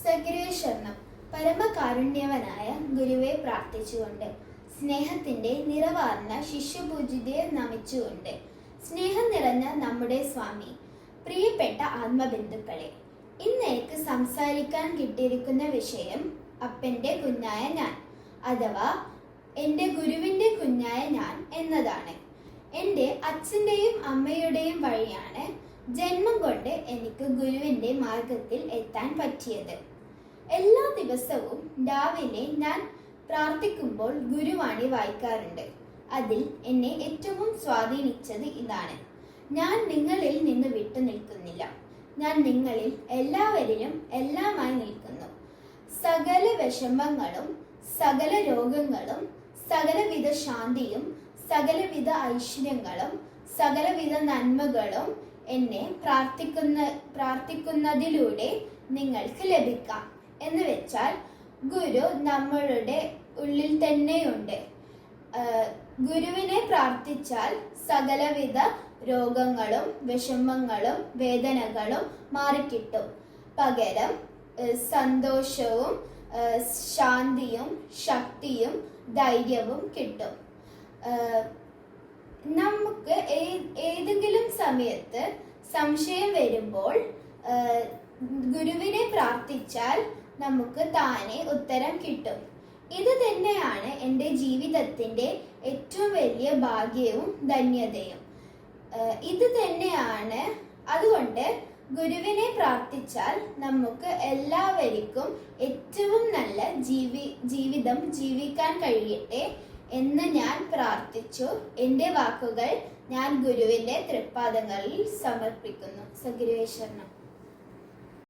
സഗിരേ ശരണം. പരമകാരുണ്യവനായ ഗുരുവെ പ്രാർത്ഥിച്ചുകൊണ്ട്, സ്നേഹത്തിന്റെ നിറവാർന്ന ശിഷ്യപൂജിതയെ നമിച്ചുകൊണ്ട്, സ്നേഹം നിറഞ്ഞ നമ്മുടെ സ്വാമി, പ്രിയപ്പെട്ട ആത്മബന്ധുക്കളെ, ഇന്ന് എനിക്ക് സംസാരിക്കാൻ കിട്ടിയിരിക്കുന്ന വിഷയം അപ്പന്റെ കുഞ്ഞായ ഞാൻ അഥവാ എൻ്റെ ഗുരുവിന്റെ കുഞ്ഞായ ഞാൻ എന്നതാണ്. എൻ്റെ അച്ഛൻ്റെയും അമ്മയുടെയും വഴിയാണ് ജന്മം കൊണ്ട് എനിക്ക് ഗുരുവിന്റെ മാർഗത്തിൽ എത്താൻ പറ്റിയത്. എല്ലാ ദിവസവും രാവിലെ ഞാൻ പ്രാർത്ഥിക്കുമ്പോൾ ഗുരുവാണി വായിക്കാറുണ്ട്. അതിൽ എന്നെ ഏറ്റവും സ്വാധീനിച്ചത് ഇതാണ്: ഞാൻ നിങ്ങളിൽ നിന്ന് വിട്ടു നിൽക്കുന്നില്ല, ഞാൻ നിങ്ങളിൽ എല്ലാവരിലും എല്ലാമായി നിൽക്കുന്നു. സകല വിഷമങ്ങളും സകല രോഗങ്ങളും സകലവിധ ശാന്തിയും സകലവിധ ഐശ്വര്യങ്ങളും സകലവിധ നന്മകളും എന്നെ പ്രാർത്ഥിക്കുന്നതിലൂടെ നിങ്ങൾക്ക് ലഭിക്കാം. എന്ന് വെച്ചാൽ ഗുരു നമ്മളുടെ ഉള്ളിൽ തന്നെയുണ്ട്. ഗുരുവിനെ പ്രാർത്ഥിച്ചാൽ സകലവിധ രോഗങ്ങളും വിഷമങ്ങളും വേദനകളും മാറിക്കിട്ടും. പകരം സന്തോഷവും ശാന്തിയും ശക്തിയും ധൈര്യവും കിട്ടും. നമുക്ക് ഏതെങ്കിലും സമയത്ത് സംശയം വരുമ്പോൾ ഗുരുവിനെ പ്രാർത്ഥിച്ചാൽ നമുക്ക് താനെ ഉത്തരം കിട്ടും. ഇത് തന്നെയാണ് എൻ്റെ ജീവിതത്തിൻ്റെ ഏറ്റവും വലിയ ഭാഗ്യവും ധന്യതയും. ഇത് തന്നെയാണ്. അതുകൊണ്ട് ഗുരുവിനെ പ്രാർത്ഥിച്ചാൽ നമുക്ക് എല്ലാവർക്കും ഏറ്റവും നല്ല ജീവിതം ജീവിക്കാൻ കഴിയട്ടെ എന്ന് ഞാൻ പ്രാർത്ഥിച്ചു. എൻ്റെ വാക്കുകൾ ഞാൻ ഗുരുവിൻ്റെ തൃപ്പാദങ്ങളിൽ സമർപ്പിക്കുന്നു. സഗിരേ ശരണം.